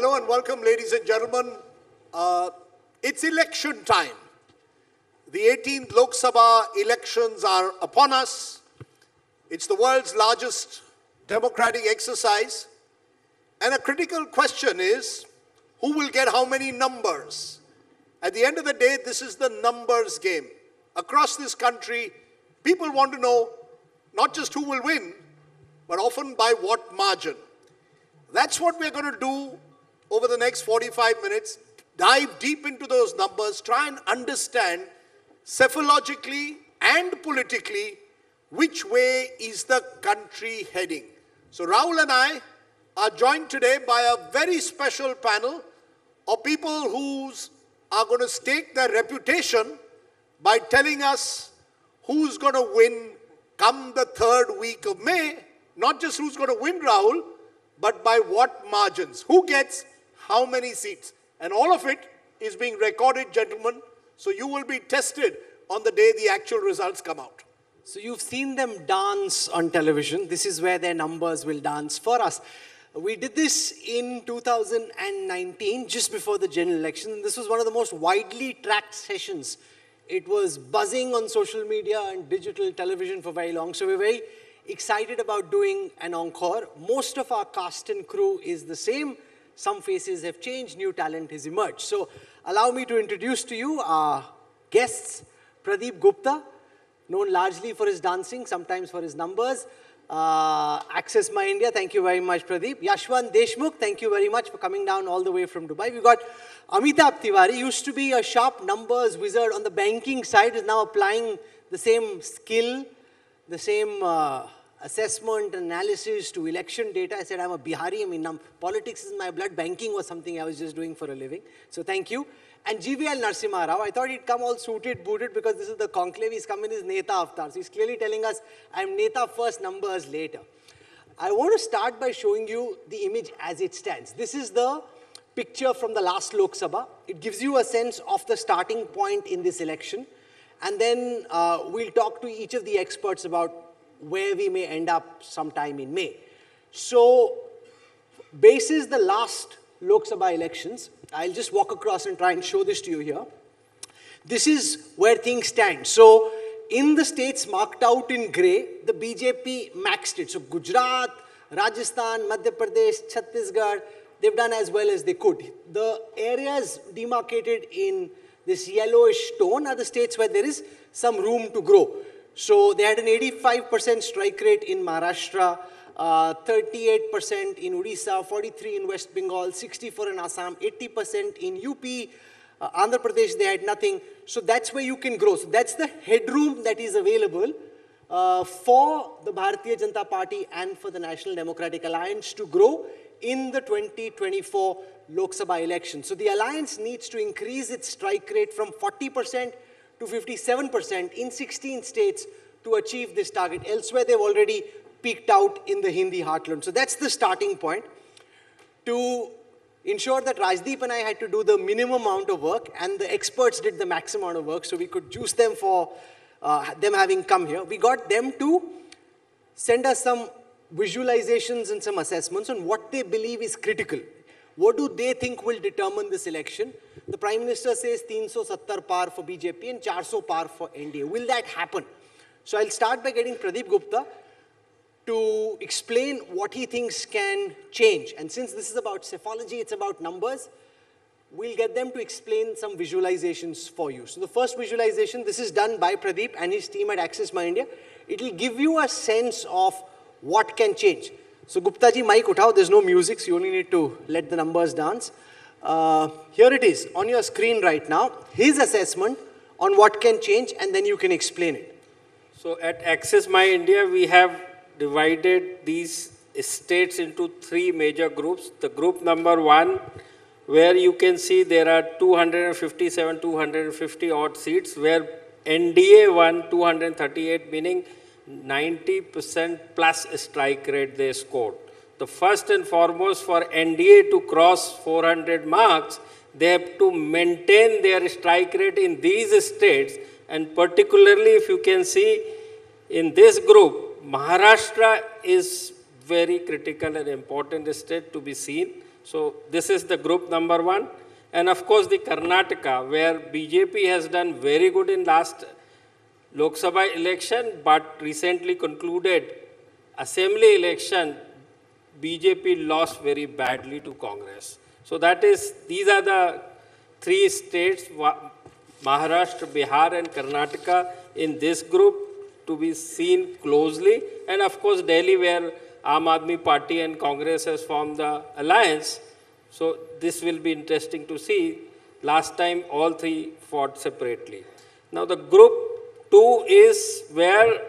Hello and welcome, ladies and gentlemen. It's election time. The 18th Lok Sabha elections are upon us. It's the world's largest democratic exercise. And a critical question is, who will get how many numbers? At the end of the day, this is the numbers game. Across this country, people want to know not just who will win, but often by what margin. That's what we're going to do over the next 45 minutes. Dive deep into those numbers, try and understand cephalogically and politically which way is the country heading. So Rahul and I are joined today by a very special panel of people who are going to stake their reputation by telling us who's going to win come the third week of May. Not just who's going to win, Rahul, but by what margins. Who gets how many seats? And all of it is being recorded, gentlemen. So you will be tested on the day the actual results come out. So you've seen them dance on television. This is where their numbers will dance for us. We did this in 2019, just before the general election. This was one of the most widely tracked sessions. It was buzzing on social media and digital television for very long. So we're very excited about doing an encore. Most of our cast and crew is the same. Some faces have changed, new talent has emerged. So allow me to introduce to you our guests. Pradeep Gupta, known largely for his dancing, sometimes for his numbers. AxisMyIndia, thank you very much, Pradeep. Yashwant, Deshmukh, thank you very much for coming down all the way from Dubai. We've got Amitabh Tiwari, used to be a sharp numbers wizard on the banking side, is now applying the same skill, the same assessment, analysis to election data. I said, I'm a Bihari, I mean, politics is in my blood. Banking was something I was just doing for a living. So thank you. And G.V.L. Narasimha Rao, I thought he'd come all suited, booted, because this is the conclave. He's come in his Neta avatar. So he's clearly telling us, I'm Neta first, numbers later. I want to start by showing you the image as it stands. This is the picture from the last Lok Sabha. It gives you a sense of the starting point in this election. And then we'll talk to each of the experts about where we may end up sometime in May. So, basis the last Lok Sabha elections, I'll just walk across and try and show this to you here. This is where things stand. So, in the states marked out in grey, the BJP maxed it. So, Gujarat, Rajasthan, Madhya Pradesh, Chhattisgarh, they've done as well as they could. The areas demarcated in this yellowish tone are the states where there is some room to grow. So they had an 85% strike rate in Maharashtra, 38% in Odisha, 43% in West Bengal, 64% in Assam, 80% in UP, Andhra Pradesh, they had nothing. So that's where you can grow. So that's the headroom that is available for the Bharatiya Janata Party and for the National Democratic Alliance to grow in the 2024 Lok Sabha election. So the alliance needs to increase its strike rate from 40% to 57% in 16 states to achieve this target. Elsewhere, they've already peaked out in the Hindi heartland. So that's the starting point. To ensure that Rajdeep and I had to do the minimum amount of work, and the experts did the maximum amount of work, so we could juice them for them having come here. We got them to send us some visualizations and some assessments on what they believe is critical. What do they think will determine this election? The Prime Minister says 370 par for BJP and 400 par for NDA. Will that happen? So I'll start by getting Pradeep Gupta to explain what he thinks can change. And since this is about cephalogy, it's about numbers, we'll get them to explain some visualizations for you. So the first visualization, this is done by Pradeep and his team at AxisMyIndia. It will give you a sense of what can change. So Gupta ji, mic uthao, there's no music, so you only need to let the numbers dance. Here it is on your screen right now, his assessment on what can change, and then you can explain it. So at AxisMyIndia, we have divided these states into three major groups. The group number 1, where you can see there are 257, 250 odd seats, where NDA won 238, meaning 90% plus strike rate they scored. The first and foremost, for NDA to cross 400 marks, they have to maintain their strike rate in these states, and particularly if you can see in this group, Maharashtra is very critical and important state to be seen. So this is the group number 1. And of course the Karnataka, where BJP has done very good in last Lok Sabha election, but recently concluded assembly election, BJP lost very badly to Congress. So these are the 3 states, Maharashtra, Bihar and Karnataka in this group to be seen closely. And of course Delhi, where Aam Aadmi Party and Congress has formed the alliance. So this will be interesting to see. Last time all 3 fought separately. Now the group 2 is where...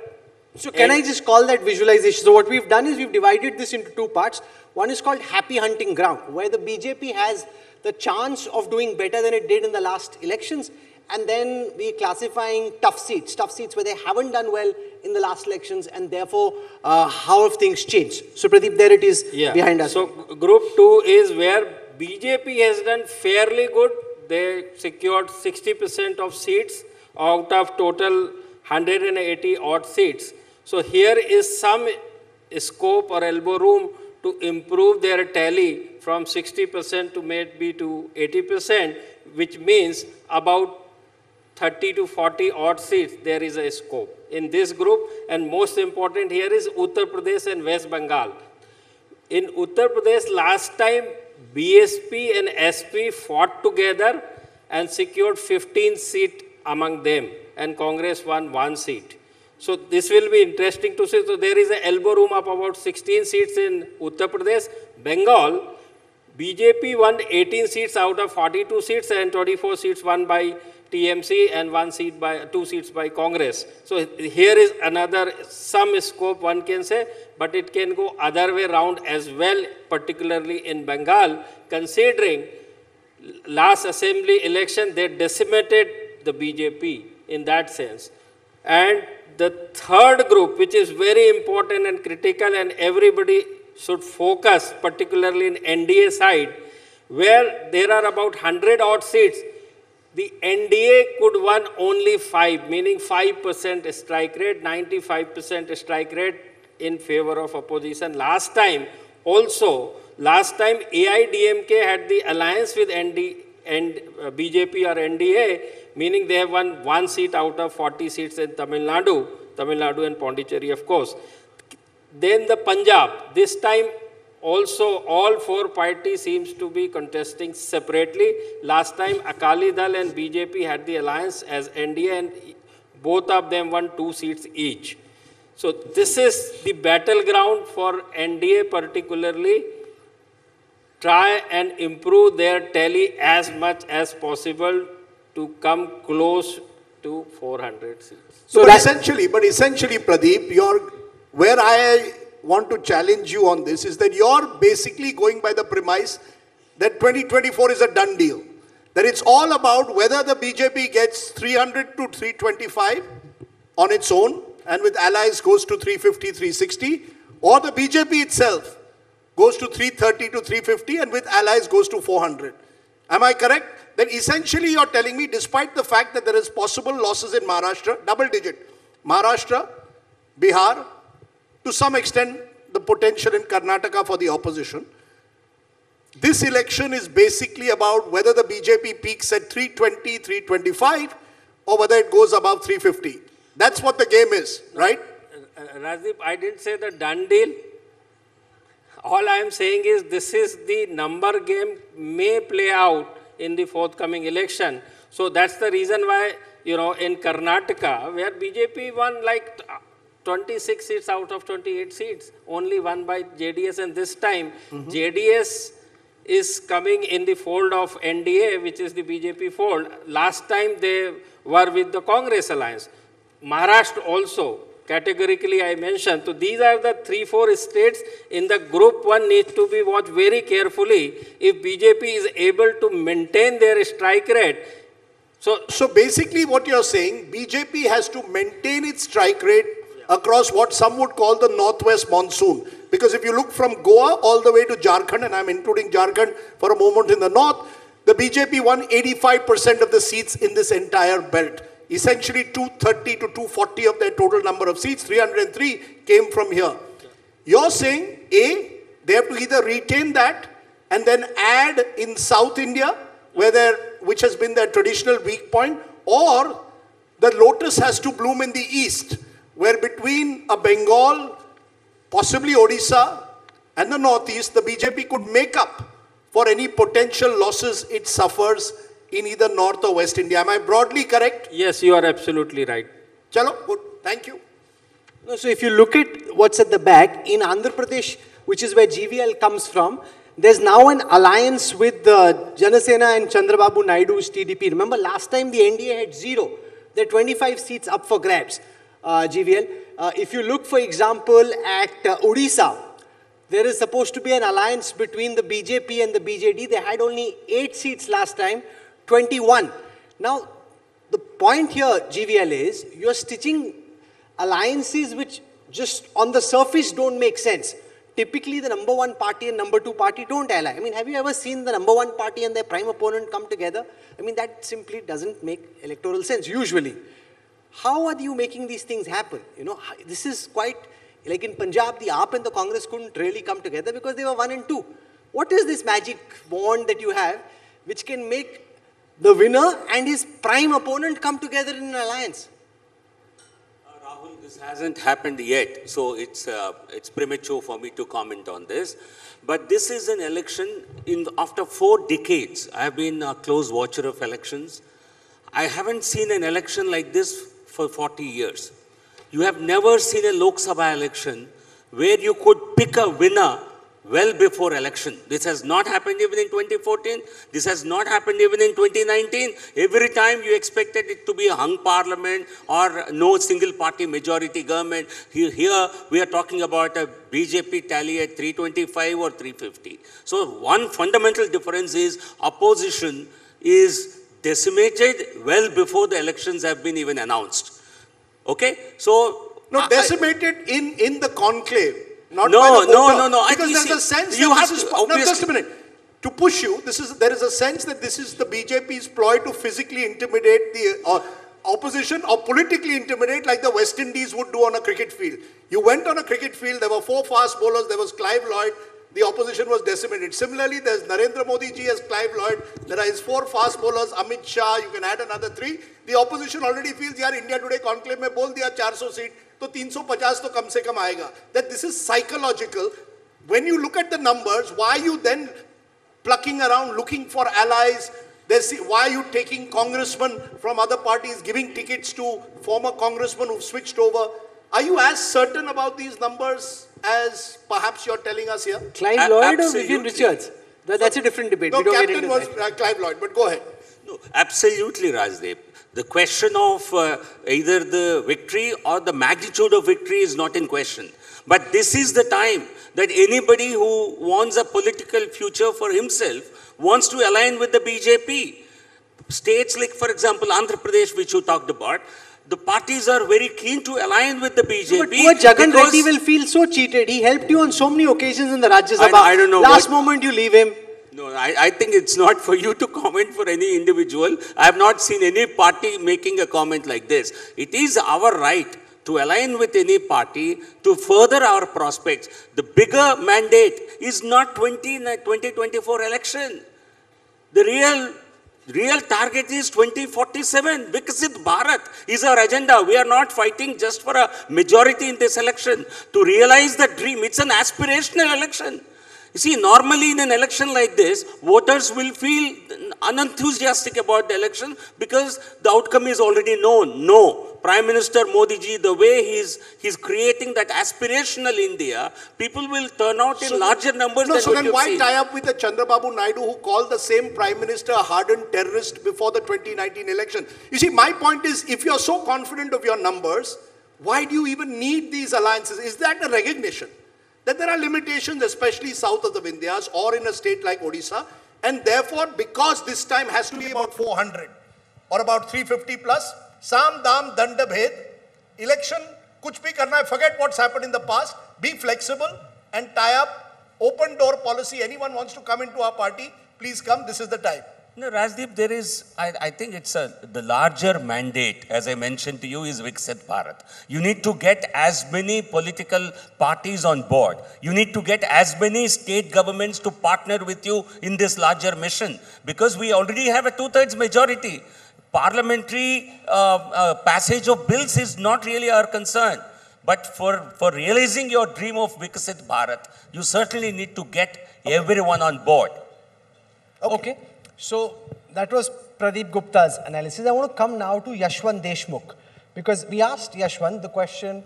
So can I just call that visualization? So what we've done is we've divided this into 2 parts. One is called happy hunting ground, where the BJP has the chance of doing better than it did in the last elections. And then we're classifying tough seats where they haven't done well in the last elections, and therefore how have things changed. So Pradeep, there it is behind us. So group 2 is where BJP has done fairly good. They secured 60% of seats out of total 180 odd seats. So here is some scope or elbow room to improve their tally from 60% to maybe to 80%, which means about 30 to 40 odd seats, there is a scope in this group. And most important here is Uttar Pradesh and West Bengal. In Uttar Pradesh, last time BSP and SP fought together and secured 15 seats among them, and Congress won 1 seat. So this will be interesting to see. So there is an elbow room of about 16 seats in Uttar Pradesh. Bengal, BJP won 18 seats out of 42 seats, and 24 seats won by TMC and 2 seats by Congress. So here is another some scope, one can say, but it can go other way around as well, particularly in Bengal, considering last assembly election they decimated the BJP in that sense. And the third group, which is very important and critical, and everybody should focus, particularly in NDA side, where there are about 100 odd seats. The NDA could win only 5, meaning 5% strike rate, 95% strike rate in favor of opposition. Last time AIDMK had the alliance with BJP or NDA, meaning they have won 1 seat out of 40 seats in Tamil Nadu and Pondicherry, of course. Then the Punjab, this time also all 4 parties seems to be contesting separately. Last time Akali Dal and BJP had the alliance as NDA, and both of them won 2 seats each. So this is the battleground for NDA particularly. Try and improve their tally as much as possible to come close to 400 seats. So but essentially, Pradeep, where I want to challenge you on this is that you're basically going by the premise that 2024 is a done deal. That it's all about whether the BJP gets 300 to 325 on its own and with allies goes to 350, 360, or the BJP itself goes to 330 to 350 and with allies goes to 400. Am I correct? That essentially you're telling me, despite the fact that there is possible losses in Maharashtra, double digit, Maharashtra, Bihar, to some extent the potential in Karnataka for the opposition, this election is basically about whether the BJP peaks at 320, 325 or whether it goes above 350. That's what the game is, right? Rajdip, I didn't say the done deal. All I am saying is this is the number game may play out in the forthcoming election. So that's the reason why, in Karnataka, where BJP won like 26 seats out of 28 seats, only won by JDS, and this time JDS is coming in the fold of NDA, which is the BJP fold. Last time they were with the Congress alliance. Maharashtra also, categorically I mentioned. So these are the 3-4 states in the group 1 needs to be watched very carefully if BJP is able to maintain their strike rate. So basically what you're saying, BJP has to maintain its strike rate across what some would call the northwest monsoon. Because if you look from Goa all the way to Jharkhand, and I'm including Jharkhand for a moment in the north, the BJP won 85% of the seats in this entire belt. Essentially 230 to 240 of their total number of seats, 303 came from here. You're saying, A, they have to either retain that and then add in South India, which has been their traditional weak point, or the lotus has to bloom in the east, where between a Bengal, possibly Odisha, and the northeast, the BJP could make up for any potential losses it suffers in either North or West India. Am I broadly correct? Yes, you are absolutely right. Chalo, good. Thank you. No, so if you look at what's at the back, in Andhra Pradesh, which is where G.V.L. comes from, there's now an alliance with Janasena and Chandrababu Naidu's TDP. Remember, last time the NDA had 0. There are 25 seats up for grabs, G.V.L. If you look, for example, at Odisha, there is supposed to be an alliance between the BJP and the BJD. They had only 8 seats last time, 21. Now, the point here, G.V.L., is you're stitching alliances which just on the surface don't make sense. Typically, the number 1 party and number 2 party don't ally. I mean, have you ever seen the number 1 party and their prime opponent come together? I mean, that simply doesn't make electoral sense, usually. How are you making these things happen? You know, this is quite, like in Punjab, the AAP and the Congress couldn't really come together because they were 1 and 2. What is this magic wand that you have which can make the winner and his prime opponent come together in an alliance? Rahul, this hasn't happened yet, so it's premature for me to comment on this. But this is an election after 4 decades. I have been a close watcher of elections. I haven't seen an election like this for 40 years. You have never seen a Lok Sabha election where you could pick a winner well before election. This has not happened even in 2014. This has not happened even in 2019. Every time you expected it to be a hung parliament or no single party majority government. Here we are talking about a BJP tally at 325 or 350. So one fundamental difference is opposition is decimated well before the elections have been even announced. Okay? So... No, decimated in the conclave. Not no, by the voter. no. Because there's a sense you that have this is... to, No, just a minute. To push you, there is a sense that this is the BJP's ploy to physically intimidate the opposition or politically intimidate like the West Indies would do on a cricket field. You went on a cricket field, there were 4 fast bowlers, there was Clive Lloyd, the opposition was decimated. Similarly, there's Narendra Modi ji as Clive Lloyd, there are his 4 fast bowlers, Amit Shah, you can add another 3. The opposition already feels, yaar, India Today Conclave mein bol diya 400 seat, to 350 to kam se kam aayega. That this is psychological. When you look at the numbers, why are you then plucking around looking for allies? Why are you taking congressmen from other parties, giving tickets to former congressmen who've switched over? Are you as certain about these numbers as perhaps you're telling us here? Clive Lloyd or Vivian Richards? That's a different debate. No, captain was Clive Lloyd, but go ahead. No, absolutely, Rajdeep. The question of either the victory or the magnitude of victory is not in question. But this is the time that anybody who wants a political future for himself wants to align with the BJP. States like, for example, Andhra Pradesh, which you talked about, the parties are very keen to align with the BJP. But poor Jagan Reddy will feel so cheated. He helped you on so many occasions in the Rajya Sabha. I don't know. Last moment you leave him. No, I think it's not for you to comment for any individual. I have not seen any party making a comment like this. It is our right to align with any party to further our prospects. The bigger mandate is not 2024 election. The real target is 2047. Viksit Bharat is our agenda. We are not fighting just for a majority in this election. To realize the dream, it's an aspirational election. You see, normally in an election like this, voters will feel unenthusiastic about the election because the outcome is already known. No. Prime Minister Modi ji, the way he's creating that aspirational India, people will turn out in larger numbers than so what then you've why seen. tie up with the Chandrababu Naidu who called the same Prime Minister a hardened terrorist before the 2019 election? You see, my point is, if you're so confident of your numbers, why do you even need these alliances? Is that a recognition that there are limitations, especially south of the Vindhyas or in a state like Odisha, and therefore, because this time has to be about 400 or about 350 plus, Sam, Dam, Danda, Bhed, election, kuch bhi karna hai, forget what's happened in the past, be flexible and tie up, open door policy. Anyone wants to come into our party, please come, this is the time. No, Rajdeep, there is, I think it's the larger mandate, as I mentioned to you, is Viksit Bharat. You need to get as many political parties on board. You need to get as many state governments to partner with you in this larger mission, because we already have a 2/3 majority. Parliamentary passage of bills is not really our concern. But for realizing your dream of Viksit Bharat, you certainly need to get everyone on board. Okay. So that was Pradeep Gupta's analysis. I want to come now to Yashwant Deshmukh, because we asked Yashwant the question,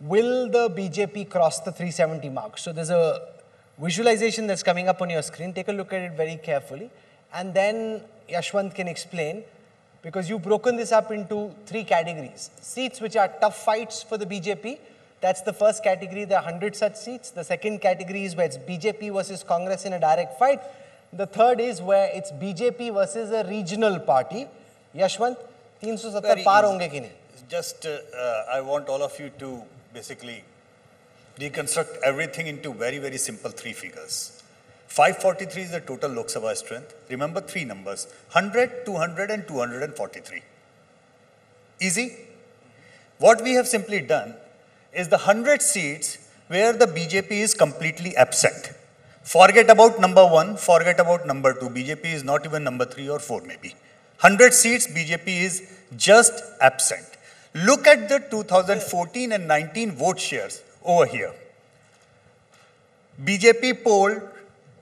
will the BJP cross the 370 mark? So there's a visualization that's coming up on your screen. Take a look at it very carefully. And then Yashwant can explain, because you've broken this up into 3 categories. Seats which are tough fights for the BJP. That's the first category. There are 100 such seats. The second category is where it's BJP versus Congress in a direct fight. The third is where it's BJP versus a regional party. Yashwant, 370 par honge ki nahi? Just, I want all of you to basically deconstruct everything into very, very simple 3 figures. 543 is the total Lok Sabha strength. Remember 3 numbers, 100, 200 and 243. Easy? What we have simply done is the 100 seats where the BJP is completely absent. Forget about number 1, forget about number 2. BJP is not even number 3 or 4 maybe. 100 seats, BJP is just absent. Look at the 2014 and 19 vote shares over here. BJP polled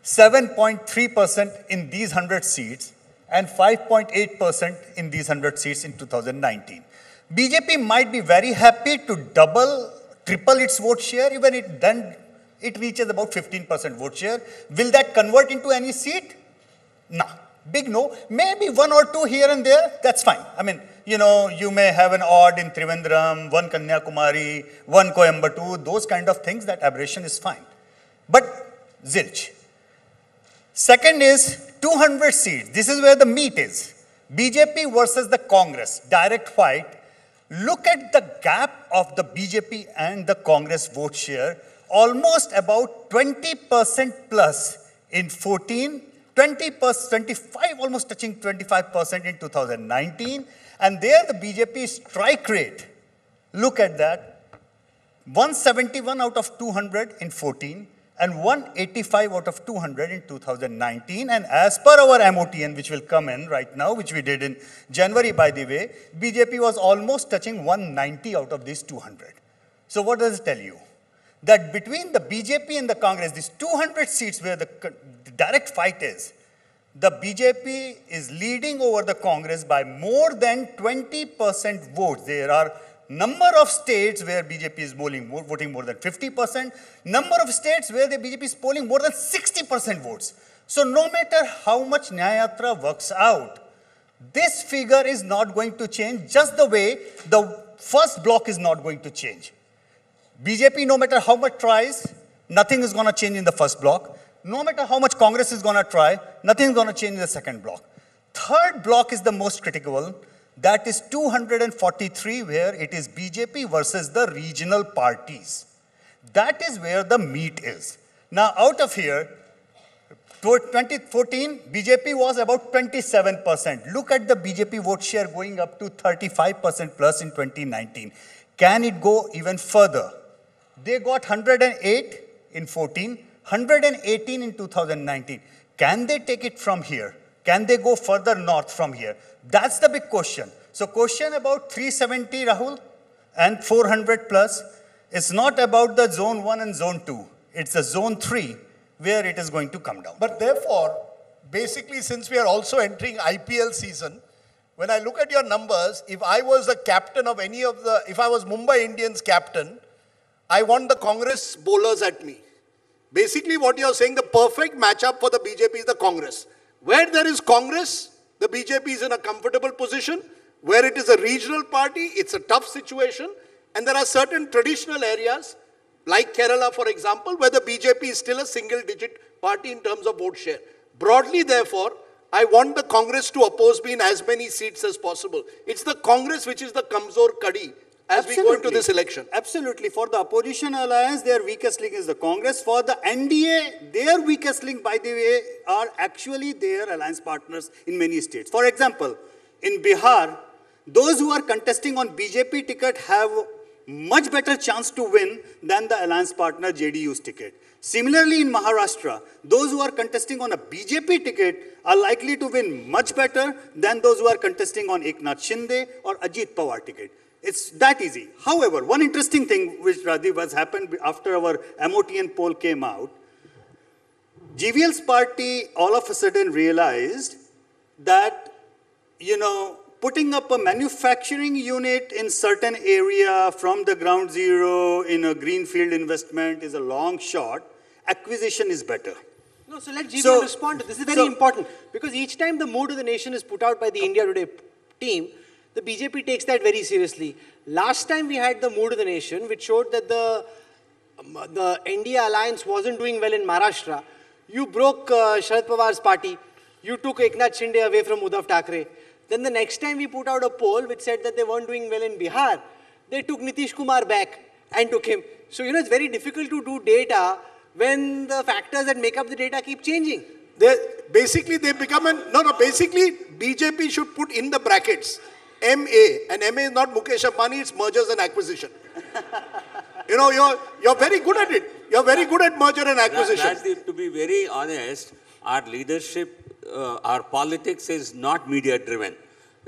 7.3% in these 100 seats and 5.8% in these 100 seats in 2019. BJP might be very happy to double, triple its vote share, even then it reaches about 15% vote share. Will that convert into any seat? No. Big no. Maybe 1 or 2 here and there, that's fine. I mean, you know, you may have an odd in Trivandrum, 1 Kanyakumari, 1 Coimbatore, those kind of things, that aberration is fine. But zilch. Second is 200 seats. This is where the meat is. BJP versus the Congress, direct fight. Look at the gap of the BJP and the Congress vote share. Almost about 20% plus in 14, 20%, 25, almost touching 25% in 2019. And there the BJP strike rate, look at that, 171 out of 200 in 14 and 185 out of 200 in 2019. And as per our MOTN, which will come in right now, which we did in January, by the way, BJP was almost touching 190 out of these 200. So what does it tell you? That between the BJP and the Congress, these 200 seats where the direct fight is, the BJP is leading over the Congress by more than 20% votes. There are number of states where BJP is voting more than 50%, number of states where the BJP is polling more than 60% votes. So no matter how much Nyayatra works out, this figure is not going to change, just the way the first block is not going to change. BJP, no matter how much tries, nothing is going to change in the first block. No matter how much Congress is going to try, nothing is going to change in the second block. Third block is the most critical. That is 243, where it is BJP versus the regional parties. That is where the meat is. Now, out of here, toward 2014, BJP was about 27%. Look at the BJP vote share going up to 35% plus in 2019. Can it go even further? They got 108 in 14, 118 in 2019. Can they take it from here? Can they go further north from here? That's the big question. So question about 370, Rahul, and 400 plus is not about the zone 1 and zone 2. It's the zone 3 where it is going to come down. But therefore, basically, since we are also entering IPL season, when I look at your numbers, if I was a captain of any of the, if I was Mumbai Indians captain, I want the Congress bowlers at me. Basically, what you're saying, the perfect matchup for the BJP is the Congress. Where there is Congress, the BJP is in a comfortable position. Where it is a regional party, it's a tough situation. And there are certain traditional areas, like Kerala, for example, where the BJP is still a single-digit party in terms of vote share. Broadly, therefore, I want the Congress to oppose me in as many seats as possible. It's the Congress which is the Kamzor Kadi. as we go into this election? Absolutely. For the opposition alliance, their weakest link is the Congress. For the NDA, their weakest link, by the way, are actually their alliance partners in many states. For example, in Bihar, those who are contesting on BJP ticket have much better chance to win than the alliance partner JDU's ticket. Similarly, in Maharashtra, those who are contesting on a BJP ticket are likely to win much better than those who are contesting on Eknath Shinde or Ajit Pawar ticket. It's that easy. However, one interesting thing which Rajiv has happened after our MOTN poll came out, G.V.L's party all of a sudden realized that, putting up a manufacturing unit in certain area from the ground zero in a greenfield investment is a long shot. Acquisition is better. No, so let G.V.L. respond to this. This is very important because each time the mood of the nation is put out by the India Today team, the BJP takes that very seriously. Last time we had the mood of the nation, which showed that the NDA alliance wasn't doing well in Maharashtra. You broke Sharad Pawar's party. You took Eknath Shinde away from Uddhav Thackeray. Then the next time we put out a poll which said that they weren't doing well in Bihar, they took Nitish Kumar back and took him. So, it's very difficult to do data when the factors that make up the data keep changing. Basically, BJP should put in the brackets MA, and MA is not Mukesh Ambani, it's mergers and acquisition. You're very good at it. You're very good at merger and acquisition. Rajdeep, to be very honest, our leadership, our politics is not media driven.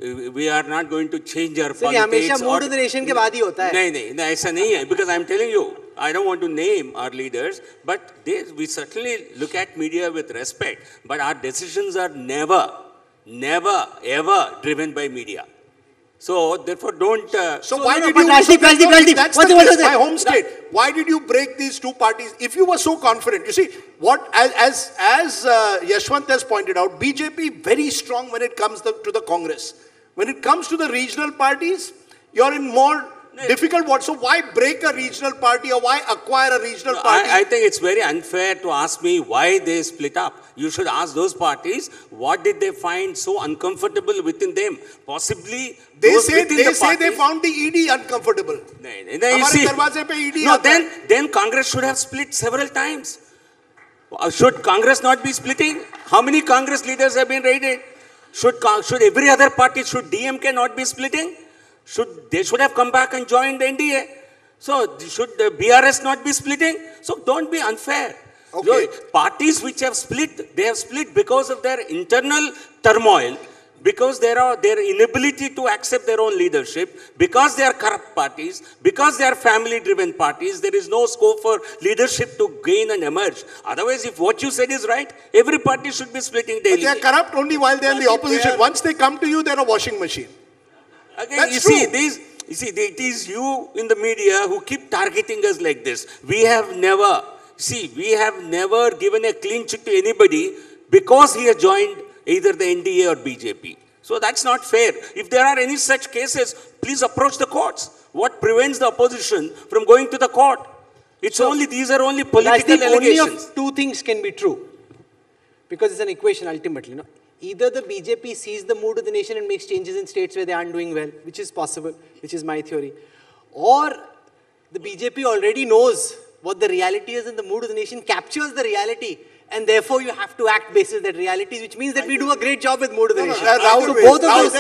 We are not going to change our politics. हमेशा mood of the nation के बाद ही होता है. नहीं, ऐसा नहीं है. Because I'm telling you, I don't want to name our leaders, but we certainly look at media with respect. But our decisions are never, ever driven by media. So therefore, don't. So why did you? That's my home state. Why did you break these two parties? If you were so confident, you see what as Yashwant has pointed out, BJP very strong when it comes to the Congress. When it comes to the regional parties, you're in more difficult what? So why break a regional party or why acquire a regional party? I think it's very unfair to ask me why they split up. You should ask those parties, what did they find so uncomfortable within them? Possibly they say they found the ED uncomfortable. Then Congress should have split several times. Should Congress not be splitting? How many Congress leaders have been raided? Should every other party, should DMK not be splitting? They should have come back and joined the NDA. So should the BRS not be splitting? So don't be unfair. Okay. Parties which have split, they have split because of their internal turmoil, because their inability to accept their own leadership, because they are corrupt parties, because they are family-driven parties. There is no scope for leadership to gain and emerge. Otherwise, if what you said is right, every party should be splitting daily. But they are corrupt only while they are in the opposition. Once they come to you, they are a washing machine. Again, That's true. It is you in the media who keep targeting us like this. We have never given a clean check to anybody because he has joined either the NDA or BJP. So that's not fair. If there are any such cases, please approach the courts. What prevents the opposition from going to the court? These are only political allegations. Only of two things can be true. Because it's an equation ultimately. Either the BJP sees the mood of the nation and makes changes in states where they aren't doing well, which is possible, which is my theory. Or the BJP already knows what the reality is and the mood of the nation captures the reality. And therefore, you have to act basis that reality, which means that we do a great job with mood of the nation. So both of those,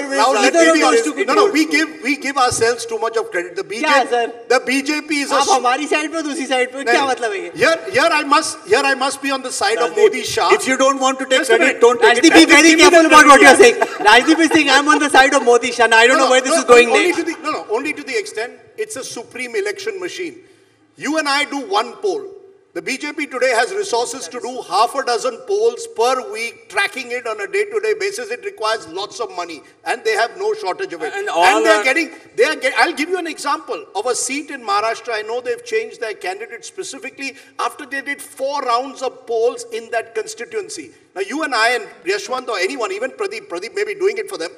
we give ourselves too much of credit. The BJP is a... हमारी side पे दूसरी side पे क्या मतलब है? Here I must be on the side of Modi Shah. If you don't want to take credit, don't take it. Rajdeep, be very careful about what you are saying. Rajdeep is saying I'm on the side of Modi Shah. I don't know where this is going next. Only to the extent it's a supreme election machine. You and I do one poll. The BJP today has resources to do half a dozen polls per week, tracking it on a day-to-day basis. It requires lots of money, and they have no shortage of it. I'll give you an example of a seat in Maharashtra. I know they've changed their candidate specifically after they did 4 rounds of polls in that constituency. Now, you and I and Yashwant or anyone, even Pradeep may be doing it for them,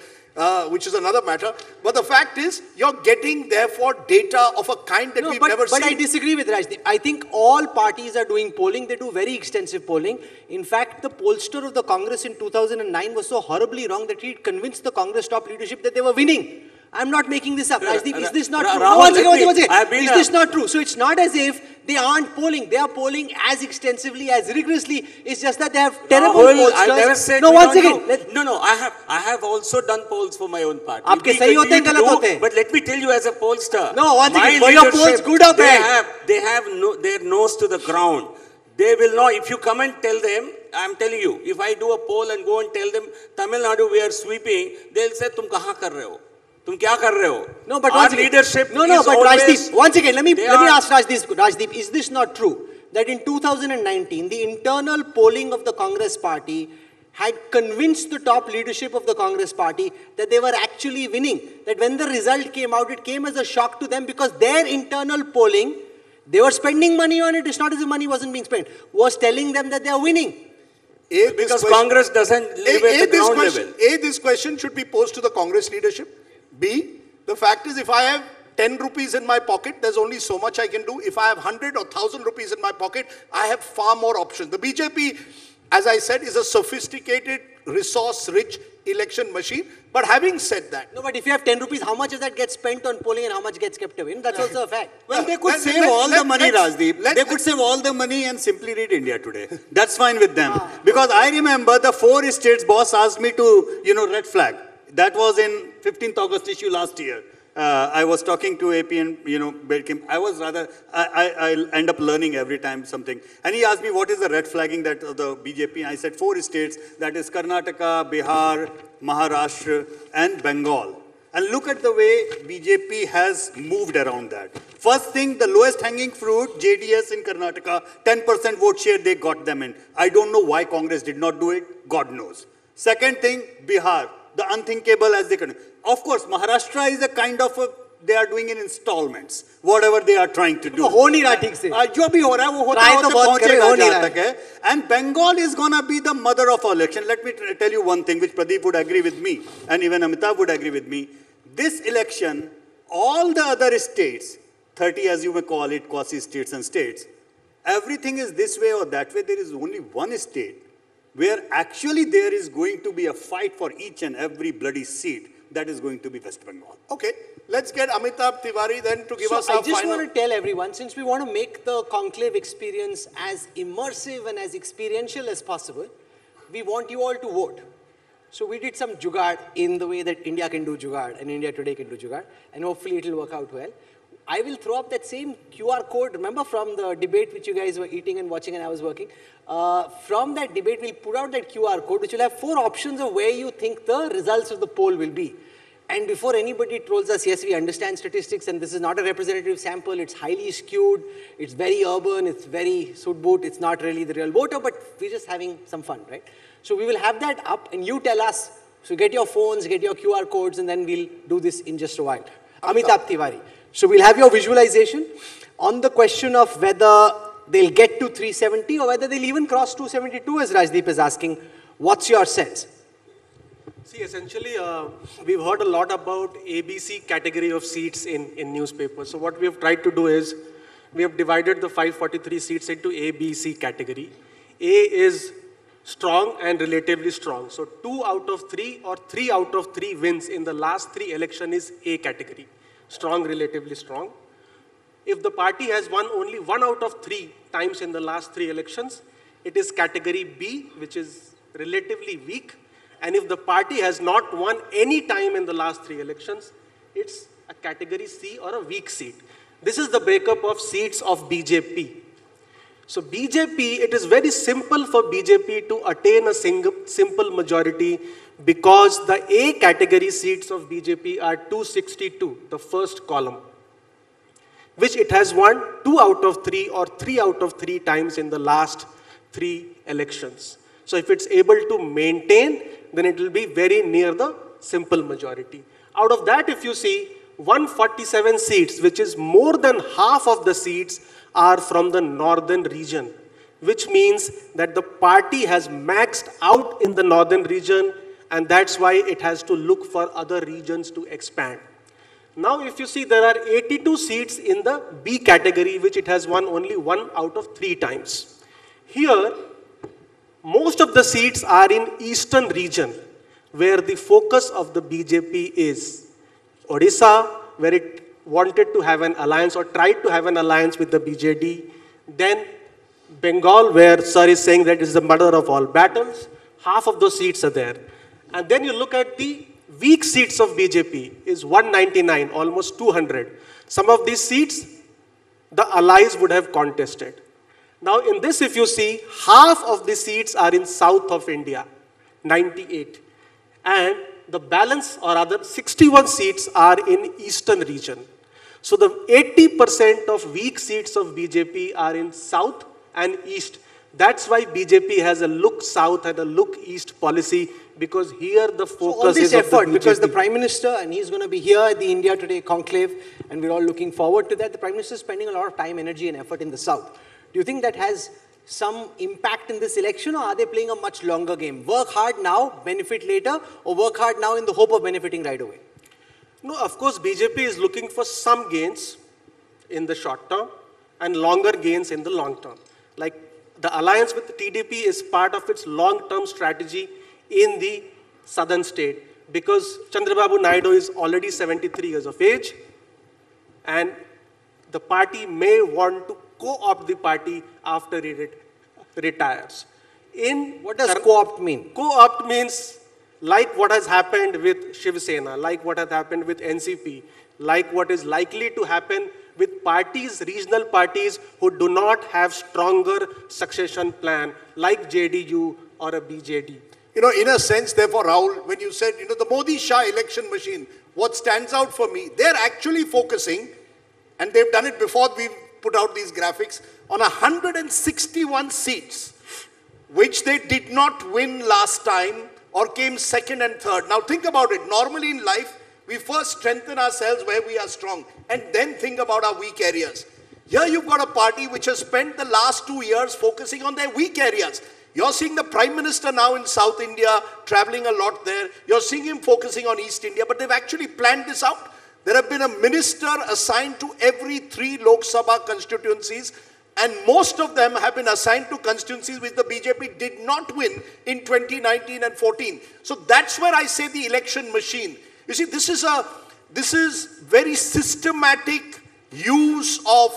which is another matter. But the fact is, you're getting, therefore, data of a kind that we've never seen. But I disagree with Rajdeep. I think all parties are doing polling. They do very extensive polling. In fact, the pollster of the Congress in 2009 was so horribly wrong that he convinced the Congress top leadership that they were winning. I'm not making this up. Rajdeep, is this not true? Rahul, No, once again. I've been Is this not true? So it's not as if they aren't polling. They are polling as extensively, as rigorously. It's just that they have terrible Rahul, pollsters. I never said no, we once don't again. know. No, I have also done polls for my own party. आपके We सही होते हैं, continue to गलत do, होते हैं. But let me tell you as a pollster. No, once my again, were your polls leadership, good or bad? They have their nose to the ground. They will know, if you come and tell them, I'm telling you, if I do a poll and go and tell them, Tamil Nadu, we are sweeping, they'll say, तुम कहाँ कर रहे हो? तुम क्या कर रहे हो? No, but our once again, leadership no, is but always, Rajdeep, once again, let me ask are- Rajdeep, is this not true? That in 2019, the internal polling of the Congress party had convinced the top leadership of the Congress party that they were actually winning. That when the result came out, it came as a shock to them because their internal polling, they were spending money on it, it's not as if money wasn't being spent, was telling them that they are winning. because Congress doesn't live at the ground level. This question should be posed to the Congress leadership. B, the fact is if I have 10 rupees in my pocket, there's only so much I can do. If I have 100 or 1,000 rupees in my pocket, I have far more options. The BJP, as I said, is a sophisticated, resource-rich election machine. But having said that... No, but if you have 10 rupees, how much of that gets spent on polling and how much gets kept away? That's also a fact. Well, they could save all the money, Rajdeep. They could save all the money and simply read India Today. That's fine with them. Because I remember the 4 states boss asked me to, red flag. That was in 15th August issue last year. I was talking to AP and, I was rather, I end up learning every time something. And he asked me, what is the red flagging that the BJP? I said 4 states, that is Karnataka, Bihar, Maharashtra, and Bengal. And look at the way BJP has moved around that. First thing, the lowest hanging fruit, JDS in Karnataka, 10% vote share, they got them in. I don't know why Congress did not do it, God knows. Second thing, Bihar, the unthinkable as they can. Of course, Maharashtra is a kind of they are doing in installments, whatever they are trying to do. हो नहीं रहा ठीक से. जो भी हो रहा है वो होता Try तो बहुत करे, हो नहीं रहा है. And Bengal is going to be the mother of election. Let me tell you one thing which Pradeep would agree with me and even Amitabh would agree with me. This election, all the other states, 30 as you may call it, quasi-states and states, everything is this way or that way. There is only one state where actually there is going to be a fight for each and every bloody seat. That is going to be West Bengal. Okay, let's get Amitabh Tiwari then to give us I our just final... want to tell everyone, since we want to make the conclave experience as immersive and as experiential as possible, we want you all to vote. So we did some jugaad in the way that India can do jugaad and India Today can do jugaad, and hopefully it will work out well. I will throw up that same QR code, remember from the debate which you guys were eating and watching and I was working. From that debate, we'll put out that QR code which will have 4 options of where you think the results of the poll will be. And before anybody trolls us, yes, we understand statistics and this is not a representative sample, it's highly skewed, it's very urban, it's very suit boot, it's not really the real voter, but we're just having some fun, right? So we will have that up and you tell us, so get your phones, get your QR codes and then we'll do this in just a while. Amitabh Tiwari. So we'll have your visualization on the question of whether they'll get to 370 or whether they'll even cross 272 as Rajdeep is asking. What's your sense? See, essentially, we've heard a lot about ABC category of seats in newspapers. So what we have tried to do is, we have divided the 543 seats into A, B, C category. A is strong and relatively strong. So 2 out of 3 or 3 out of 3 wins in the last 3 election is A category. Strong, relatively strong. If the party has won only 1 out of 3 times in the last 3 elections, it is category B, which is relatively weak. And if the party has not won any time in the last 3 elections, it's a category C or a weak seat. This is the breakup of seats of BJP. So BJP, it is very simple for BJP to attain a simple majority because the A category seats of BJP are 262, the first column, which it has won 2 out of 3 or 3 out of 3 times in the last 3 elections. So if it's able to maintain, then it will be very near the simple majority. Out of that, if you see, 147 seats, which is more than half of the seats, are from the northern region, which means that the party has maxed out in the northern region, and that's why it has to look for other regions to expand. Now, if you see, there are 82 seats in the B category, which it has won only 1 out of 3 times. Here, most of the seats are in eastern region, where the focus of the BJP is. Odisha, where it wanted to have an alliance or tried to have an alliance with the BJD. Then Bengal, where Sir is saying that it is the mother of all battles. Half of those seats are there. And then you look at the weak seats of BJP is 199, almost 200. Some of these seats, the allies would have contested. Now in this, if you see, half of the seats are in south of India, 98. And the balance, or other 61 seats are in eastern region. So the 80% of weak seats of BJP are in south and east. That's why BJP has a look south and a look east policy, because here the focus so all this is effort, of the BJP. because the Prime Minister, and he's going to be here at the India Today Conclave, and we're all looking forward to that. The Prime Minister is spending a lot of time, energy and effort in the south. Do you think that has some impact in this election, or are they playing a much longer game? Work hard now, benefit later, or work hard now in the hope of benefiting right away? No, of course, BJP is looking for some gains in the short term and longer gains in the long term. Like the alliance with the TDP is part of its long-term strategy in the southern state, because Chandrababu Naidu is already 73 years of age, and the party may want to co-opt the party after it retires. What does co-opt mean? Co-opt means like what has happened with Shiv Sena, like what has happened with NCP, like what is likely to happen with parties, regional parties who do not have stronger succession plan, like JDU or a BJD. You know, in a sense, therefore, Rahul, when you said, you know, the Modi-Shah election machine, what stands out for me, they're actually focusing, and they've done it before we put out these graphics, on 161 seats, which they did not win last time or came second and third. Now think about it. Normally in life, we first strengthen ourselves where we are strong and then think about our weak areas. Here you've got a party which has spent the last 2 years focusing on their weak areas. You're seeing the Prime Minister now in South India, traveling a lot there. You're seeing him focusing on East India, but they've actually planned this out. There have been a minister assigned to every 3 Lok Sabha constituencies, and most of them have been assigned to constituencies which the BJP did not win in 2019 and 14. So that's where I say the election machine. You see, this is very systematic use of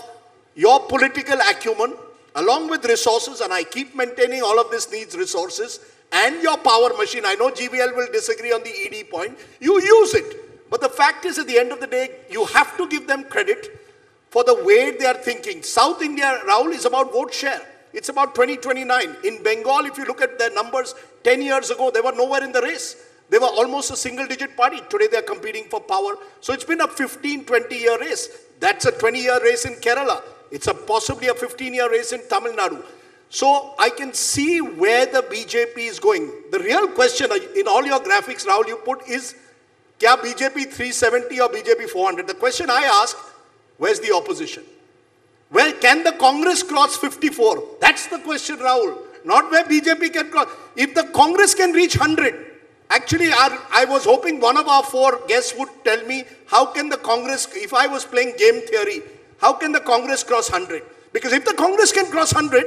your political acumen along with resources, and I keep maintaining all of this needs resources, and your power machine. I know G.V.L. will disagree on the ED point. You use it. But the fact is, at the end of the day, you have to give them credit for the way they are thinking. South India, Rahul, is about vote share. It's about 2029. In Bengal, if you look at their numbers, 10 years ago, they were nowhere in the race. They were almost a single-digit party. Today, they are competing for power. So it's been a 15, 20-year race. That's a 20-year race in Kerala. It's possibly a 15-year race in Tamil Nadu. So I can see where the BJP is going. The real question in all your graphics, Rahul, you put is, kya BJP 370 or BJP 400? The question I ask, where's the opposition? Well, can the Congress cross 54? That's the question, Rahul. Not where BJP can cross. If the Congress can reach 100, actually, I was hoping one of our 4 guests would tell me, how can the Congress, if I was playing game theory, how can the Congress cross 100? Because if the Congress can cross 100,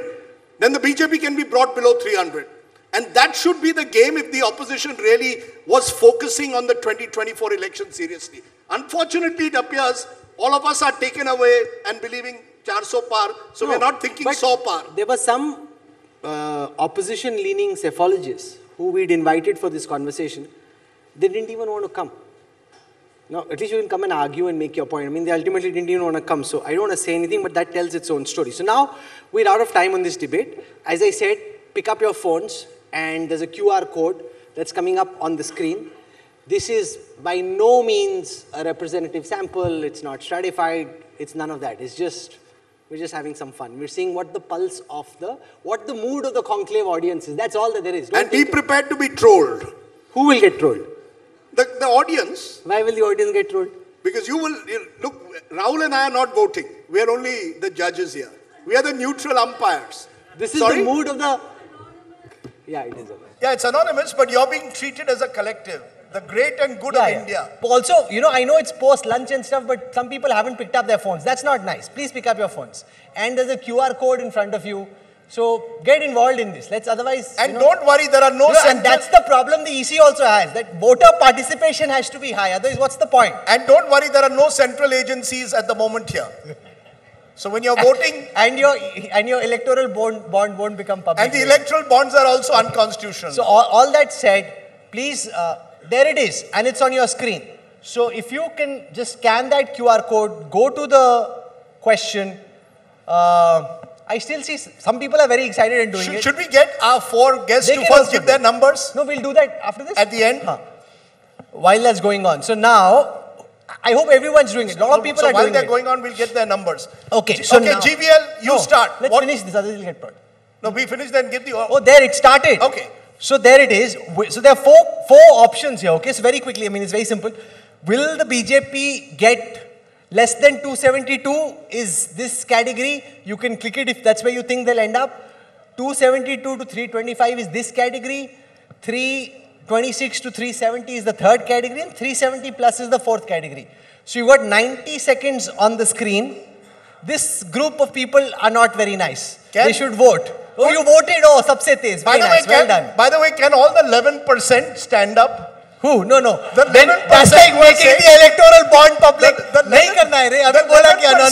then the BJP can be brought below 300. And that should be the game if the opposition really was focusing on the 2024 election seriously. Unfortunately, it appears all of us are taken away and believing 400 par, so we're not thinking 100 par. There were some opposition-leaning psephologists who we'd invited for this conversation. They didn't even want to come. No, at least you can come and argue and make your point. I mean, they ultimately didn't even want to come. So I don't want to say anything, but that tells its own story. So now we're out of time on this debate. As I said, pick up your phones, and there's a QR code that's coming up on the screen. This is by no means a representative sample. It's not stratified. It's none of that. It's just, we're just having some fun. We're seeing what the pulse of what the mood of the conclave audience is. That's all that there is. And be prepared to be trolled. Who will get trolled? The audience. Why will the audience get trolled? Because look, Rahul and I are not voting. We are only the judges here. We are the neutral umpires. This is the mood of the... Yeah, it is. Yeah, it's anonymous, but you're being treated as a collective. The great and good of India. Also, I know it's post-lunch and stuff, but some people haven't picked up their phones. That's not nice. Please pick up your phones. And there's a QR code in front of you. So get involved in this. Let's otherwise. And don't worry, there are no and that's the problem the EC also has, that voter participation has to be high. Otherwise, what's the point? And don't worry, there are no central agencies at the moment here. So when you're voting, and your electoral bond won't become public. and the electoral bonds are also unconstitutional. So all that said, please, there it is, and it's on your screen. So if you can just scan that QR code, go to the question. I still see some people are very excited in doing it. Should we get our 4 guests to first give their numbers? No, we'll do that after this. At the end? While that's going on. So now, I hope everyone's doing it. A lot of people are doing it. So while they're going on, we'll get their numbers. Okay, so now, GVL, you start. Let's finish this, otherwise we'll get burned. No, we finish then give the... Oh, there it started. Okay. So there it is. So there are four options here, okay? So very quickly, I mean, it's very simple. Will the BJP get less than 272 is this category. You can click it if that's where you think they'll end up. 272 to 325 is this category. 326 to 370 is the third category. And 370 plus is the fourth category. So you got 90 seconds on the screen. This group of people are not very nice. They should vote. Oh, you voted. Oh, sabse tez. Very nice. Well done. By the way, can all the 11% stand up? Who? No. The 11% that's like making the electoral bond public. नहीं करना है रे. अभी बोला क्या? No.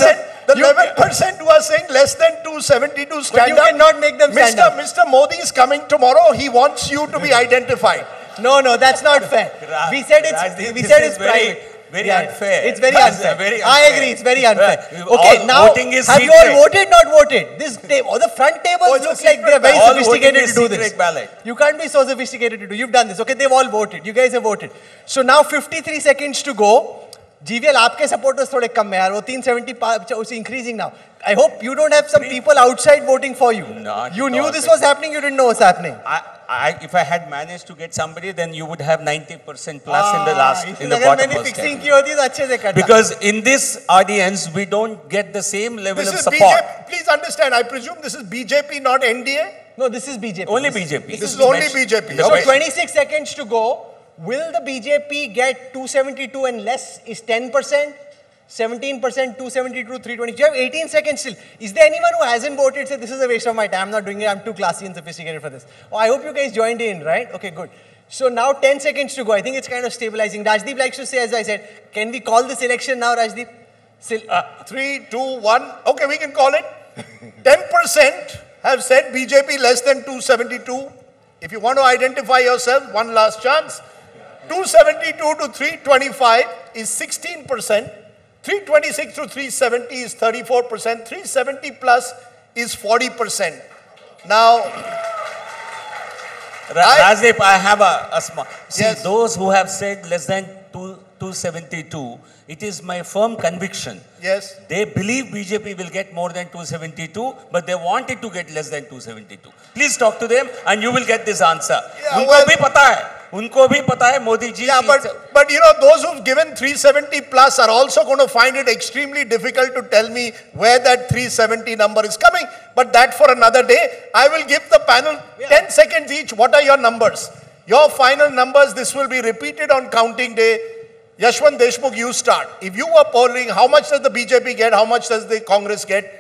The 11% who are saying less than 272 stand up. But you cannot make them stand up. Mr. Modi is coming tomorrow. He wants you to be identified. No, that's not fair. We said it's private. Very unfair. It's very unfair. I agree, it's very unfair. Okay, now, voting is have you all voted, not voted? The front tables look like they're very sophisticated to do this. Ballot. You can't be so sophisticated to do. You've done this. Okay, they've all voted. You guys have voted. So now 53 seconds to go. G.V.L, आपके supporters थोड़े कम है यार. वो 370 it's increasing now. I hope you don't have some people outside voting for you. No, you knew this was happening. You didn't know what's happening. If I had managed to get somebody, then you would have 90% plus in the last, in the bottom category. Because in this audience, we don't get the same level of support. Please understand, I presume this is BJP, not NDA? No, this is BJP. Only BJP. This is only BJP. So 26 seconds to go. Will the BJP get 272 and less is 10%? 17%, 272, 320. You have 18 seconds still. Is there anyone who hasn't voted, say, this is a waste of my time, I'm not doing it, I'm too classy and sophisticated for this? Oh, I hope you guys joined in, right? Okay, good. So now 10 seconds to go. I think it's kind of stabilizing. Rajdeep likes to say, as I said, can we call this election now, Rajdeep? 3, 2, 1. Okay, we can call it. 10% have said BJP less than 272. If you want to identify yourself, one last chance. 272 to 325 is 16%. 326 to 370 is 34%. 370 plus is 40%. Now, Rajdeep, I have a small... See, yes. Those who have said less than 272, it is my firm conviction. Yes. They believe BJP will get more than 272, but they want it to get less than 272. Please talk to them and you will get this answer. उनको भी पता है Modi ji. Yeah, but you know, those who've given 370 plus are also going to find it extremely difficult to tell me where that 370 number is coming. But that for another day. I will give the panel 10 seconds each. What are your numbers? Your final numbers. This will be repeated on counting day. Yashwant, Deshmukh, you start. If you were polling, how much does the BJP get? How much does the Congress get?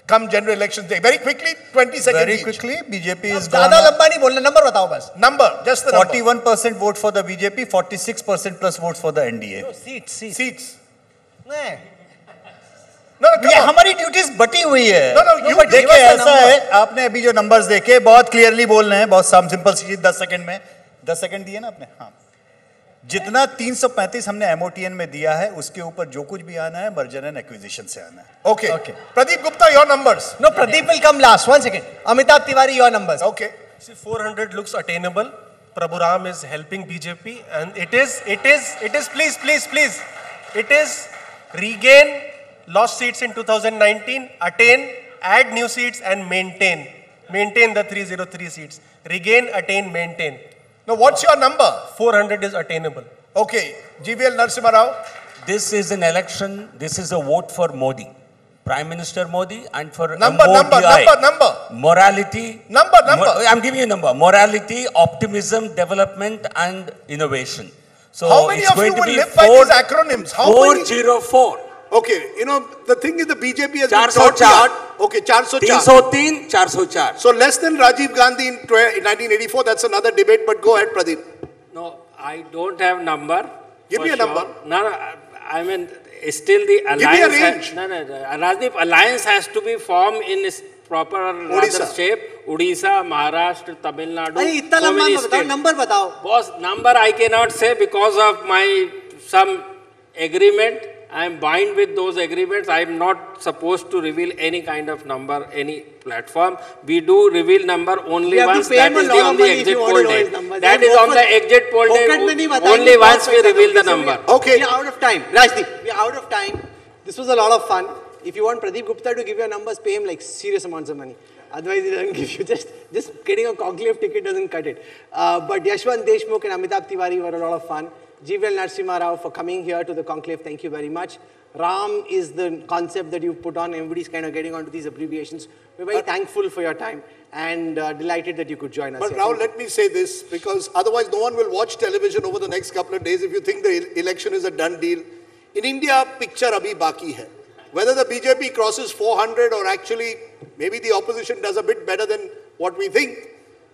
Come general elections day. Very quickly, 20 seconds Very each. quickly, BJP is ज़्यादा लंबा नहीं बोलना, number बताओ बस. Number, just the number. 41% vote for the BJP, 46% plus votes for the NDA. No, seats. No, come ये on. हमारी duties बटी हुई है. No, you देखिए ऐसा है, आपने अभी जो नंबर्स देखे बहुत क्लियरली बोल रहे हैं, बहुत सिंपल सी चीज. 10 सेकंड में 10 सेकंड दिए ना आपने. हाँ, जितना 335 हमने MOTN में दिया है उसके ऊपर जो कुछ भी आना है मर्जर एंड एक्विजिशन से आना है. Okay. Pradeep Gupta, your numbers. No, Pradeep will come last. 1 second. Amitabh Tiwari, your numbers. Okay. See, 400 looks attainable. Prabhu Ram is helping BJP, and it is, please. It is regain lost seats in 2019, attain, add new seats, and maintain the 303 seats. Regain, attain, maintain. Now, what's your number? 400 is attainable. Okay. G.V.L. Narasimha Rao. This is an election, this is a vote for Modi. Prime Minister Modi and for Number. Morality. Number. I'm giving you a number. Morality, optimism, development and innovation. So how many it's of going you to will be live by these acronyms? How many? 404. Okay, you know, the thing is the BJP has been 404. taught the art. Okay, 404. 303, 404. So less than Rajiv Gandhi in 1984, that's another debate, but go ahead, Pradeep. No, I don't have number. Give me a number. No, I mean, still the alliance. Give me a range. No, Rajdeep, alliance has to be formed in proper rather shape. Odisha, Maharashtra, Tamil Nadu. इतना लंबा मत बताओ, number बताओ. Boss, number I cannot say because of my some agreement. I am bound with those agreements. I am not supposed to reveal any kind of number, any platform. We do reveal number only once. That is on the exit poll day. That is on the exit poll day. Only once we reveal the number. Okay. We are out of time. Rajdeep, we are out of time. This was a lot of fun. If you want Pradeep Gupta to give you numbers, pay him like serious amounts of money. Otherwise, he doesn't give you. Just getting a conclave ticket doesn't cut it. But Yashwant, Deshmukh and Amitabh Tiwari were a lot of fun. G.V.L. Narasimha Rao for coming here to the conclave. Thank you very much. Ram is the concept that you put on. Everybody's kind of getting onto these abbreviations. We're very thankful for your time and delighted that you could join us. But Rao, let me say this, because otherwise no one will watch television over the next couple of days if you think the election is a done deal. In India, picture abhi baki hai. Whether the BJP crosses 400 or actually maybe the opposition does a bit better than what we think,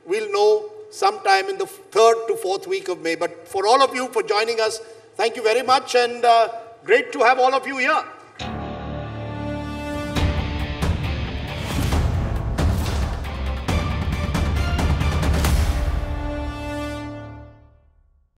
we'll know sometime in the 3rd to 4th week of May. But for all of you for joining us, thank you very much, and great to have all of you here.